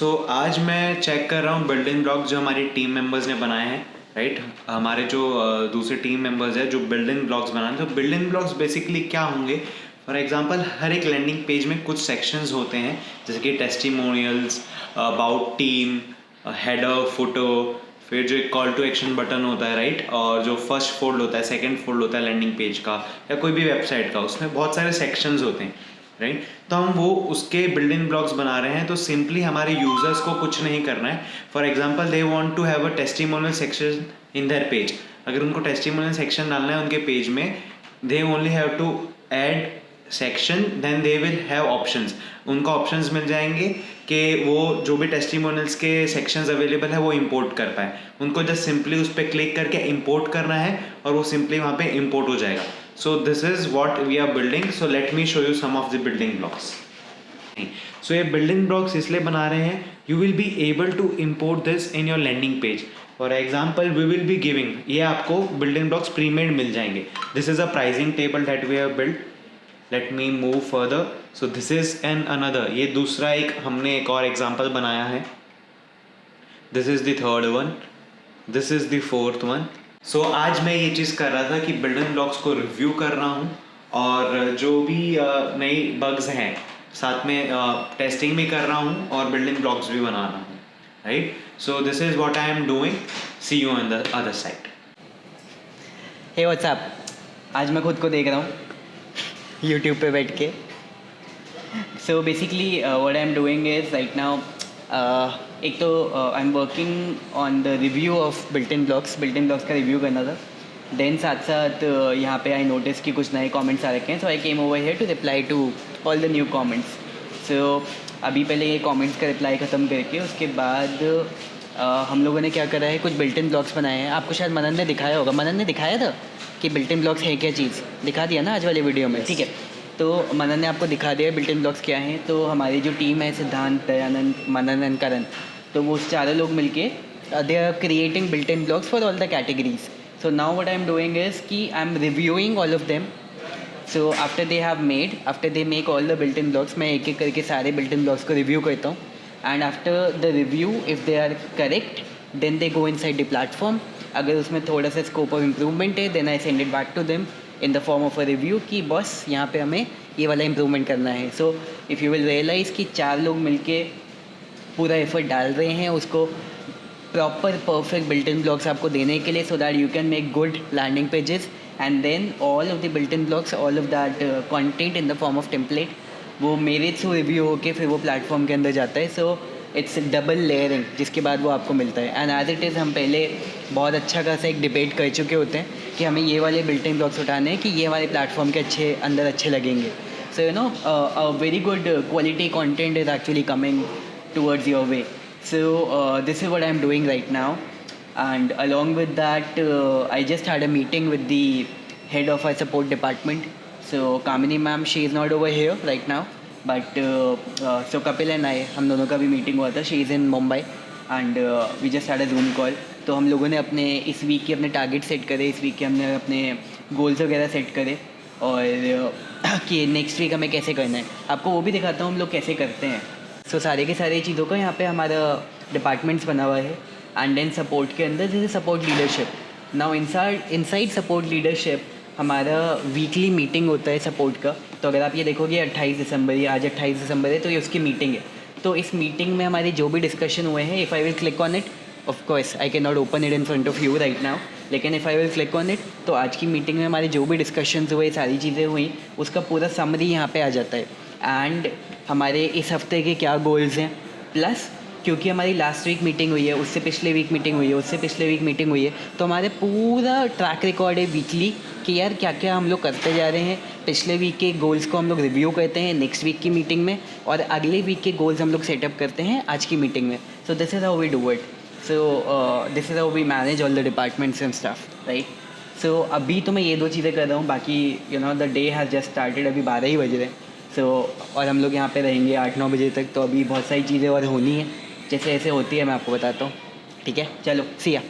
आज मैं चेक कर रहा हूँ बिल्डिंग ब्लॉक जो हमारी टीम मेंबर्स ने बनाए हैं, राइट। हमारे जो दूसरे टीम मेंबर्स हैं जो बिल्डिंग ब्लॉक्स बनाए, तो बिल्डिंग ब्लॉक्स बेसिकली क्या होंगे। फॉर एग्जांपल हर एक लैंडिंग पेज में कुछ सेक्शंस होते हैं, जैसे कि testimonials, about team, header, photo, फिर जो एक कॉल टू एक्शन बटन होता है, राइट, और जो फर्स्ट फोल्ड होता है, सेकंड फोल्ड होता है लैंडिंग पेज का या कोई भी वेबसाइट का, उसमें बहुत सारे सेक्शंस होते हैं, राइट। तो हम वो उसके बिल्डिंग ब्लॉक्स बना रहे हैं। तो सिंपली हमारे यूजर्स को कुछ नहीं करना है। For example they want to have a testimonial section in their page. अगर उनको टेस्टिमोनियल सेक्शन डालना है उनके पेज में, they only have to add section, then they will have options. उनको ऑप्शंस मिल जाएंगे कि वो जो भी टेस्टिमोनियल्स के सेक्शंस अवेलेबल है वो इंपोर्ट कर पाए। उनको जस्ट सिंपली उस पर क्लिक करके इंपोर्ट करना है और वो सिंपली वहाँ पे इंपोर्ट हो जाएगा। So this is what we are building. So let me show you some of the building blocks. So ये building blocks इसलिए बना रहे हैं, you will be able to import this in your landing page. For example, we will be giving, ये आपको building blocks pre-made मिल जाएंगे. This is a pricing table that we have built. Let me move further. So this is another, ये दूसरा एक हमने एक और example बनाया है. This is the third one. This is the fourth one. आज मैं ये चीज़ कर रहा था कि बिल्डिंग ब्लॉक्स को रिव्यू कर रहा हूँ और जो भी नई बग्स हैं साथ में टेस्टिंग भी कर रहा हूँ और बिल्डिंग ब्लॉक्स भी बना रहा हूँ, right. So this is what I am doing. See you on the other side. Hey what's up, आज मैं खुद को देख रहा हूँ यूट्यूब पे बैठ के। So basically what I am doing is right now, एक तो I am working on the review of built-in blocks का रिव्यू करना था। देन साथ साथ यहाँ पे आई नोटिस कि कुछ नए कमेंट्स आ रखे हैं, so I came over here to reply to all the new comments. So अभी पहले ये कमेंट्स का रिप्लाई ख़त्म करके उसके बाद हम लोगों ने क्या करा है, कुछ बिल्ट-इन ब्लॉक्स बनाए हैं। आपको शायद मनन ने दिखाया होगा, मनन ने दिखाया था कि बिल्ट-इन ब्लॉक्स है क्या चीज़, दिखा दिया ना आज वाली वीडियो में, ठीक है। तो मनन ने आपको दिखा दिया बिल्ट-इन ब्लॉक्स क्या हैं। तो हमारी जो टीम है, सिद्धांत, दयानंद, मनन एंड करण, तो वो चारों लोग मिलके they are creating built in blocks for all the categories. So now what I am doing is कि I am reviewing all of them. So after they make all the built in blocks, मैं एक एक करके सारे बिल्ट-इन ब्लॉक्स को review करता हूँ। And after the review if they are correct then they go inside the platform. अगर उसमें थोड़ा सा स्कोप ऑफ इम्प्रूवमेंट है then I send it back to them in the form of a review कि बस यहाँ पे हमें ये वाला इम्प्रूवमेंट करना है। So if you will realize कि चार लोग मिलके पूरा एफर्ट डाल रहे हैं उसको प्रॉपर परफेक्ट बिल्ट-इन ब्लॉक्स आपको देने के लिए, so that you can make good landing pages and then all of the built in blocks, all of that content in the form of template वो मेरे थ्रू रिव्यू होके फिर वो प्लेटफॉर्म के अंदर जाता है। सो इट्स डबल लेयरिंग, जिसके बाद वो आपको मिलता है। एंड एज इट इज़ हम पहले बहुत अच्छा खासा एक डिबेट कर चुके होते हैं कि हमें ये वाले बिल्ट-इन ब्लॉक्स उठाने हैं कि ये हमारे प्लेटफॉर्म के अच्छे लगेंगे। So you know a very good quality content is actually coming towards your way. So this is what I'm doing right now, and along with that I just had a meeting with the head of our support department. So Kamini ma'am, she is not over here right now, but so Kapil and I, हम दोनों का भी meeting हुआ था। she is in Mumbai and we just had a Zoom call. तो हम लोगों ने अपने इस वीक के अपने टारगेट सेट करे, इस वीक के हमने अपने गोल्स वगैरह सेट करे और कि नेक्स्ट वीक हमें कैसे करना है। आपको वो भी दिखाता हूँ हम लोग कैसे करते हैं। सो सारे के सारे चीज़ों का यहाँ पे हमारा डिपार्टमेंट्स बना हुआ है। एंड देन सपोर्ट के अंदर जैसे support leadership, now inside support leadership हमारा वीकली मीटिंग होता है सपोर्ट का। तो अगर आप ये देखोगे 28 दिसंबर, ये आज 28 दिसंबर है, तो ये उसकी मीटिंग है। तो इस मीटिंग में हमारे जो भी डिस्कशन हुए हैं, if I will click on it, of course I can not open it in front of you right now, लेकिन if I will click on it, तो आज की मीटिंग में हमारे जो भी डिस्कशन हुए, सारी चीज़ें हुई, उसका पूरा समरी यहाँ पे आ जाता है। एंड हमारे इस हफ्ते के क्या गोल्स हैं, प्लस क्योंकि हमारी लास्ट वीक मीटिंग हुई है, उससे पिछले वीक मीटिंग हुई है, उससे पिछले वीक मीटिंग हुई है, तो हमारे पूरा ट्रैक रिकॉर्ड है वीकली कि यार क्या क्या हम लोग करते जा रहे हैं। पिछले वीक के गोल्स को हम लोग रिव्यू करते हैं नेक्स्ट वीक की मीटिंग में, और अगले वीक के गोल्स हम लोग सेटअप करते हैं आज की मीटिंग में। So this is how we do it. So this is how we manage all the departments and stuff, right. So अभी तो मैं ये दो चीज़ें कर रहा हूँ, बाकी you know the day has just started, अभी 12 ही बज रहे हैं। और हम लोग यहाँ पे रहेंगे 8-9 बजे तक, तो अभी बहुत सारी चीज़ें और होनी है, जैसे ऐसे होती है मैं आपको बताता हूँ, ठीक है। चलो सी या।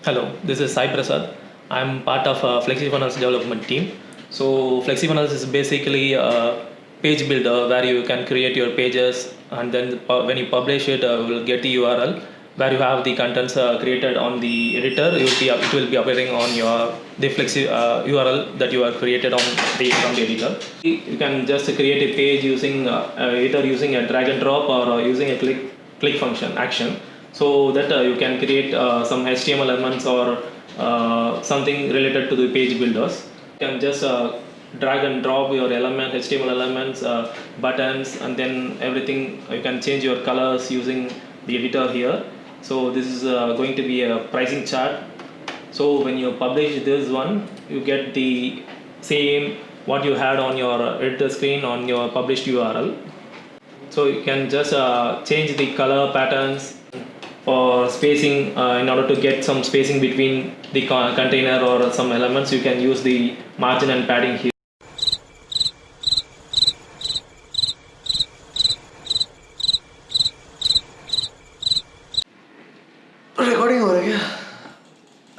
Hello, this is Sai Prasad. I'm part of FlexiFunnels development team. So FlexiFunnels is basically page builder where you can create your pages, and then when you publish it, you will get the URL where you have the contents created on the editor. It will be appearing on your the flexi URL that you are created on from the editor. You can just create a page using either using a drag and drop or using a click function action, so that you can create some HTML elements or something related to the page builders. You can just drag and drop your HTML elements, buttons, and then everything. You can change your colors using the editor here. So this is going to be a pricing chart. So when you publish this one, you get the same what you had on your editor screen on your published URL. So you can just change the color patterns for spacing. In order to get some spacing between the container or some elements, you can use the margin and padding here. Recording हो रही है.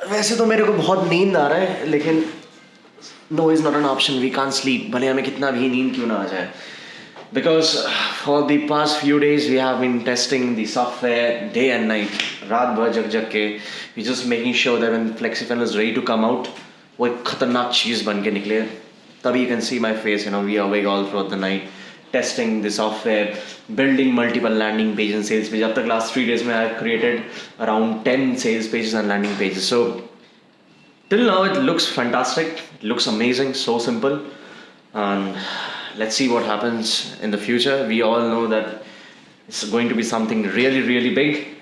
वैसे तो मेरे को बहुत नींद आ रहा है, लेकिन no is not an option. We can't sleep, भले हमें कितना भी नींद क्यों ना आ जाए. Because for the past few days we have been testing the software day and night, रात भर जग के. We're just making sure that when FlexiFunnel is ready to come out, वो एक खतरनाक चीज़ बन के निकले. तभी you can see my face, we are awake all throughout the night, testing the software, building multiple landing pages and sales pages. अब तक last 3 days में I have created around 10 sales pages and landing pages. So till now it looks fantastic, it looks amazing, so simple, and let's see what happens in the future. We all know that it's going to be something really, really big.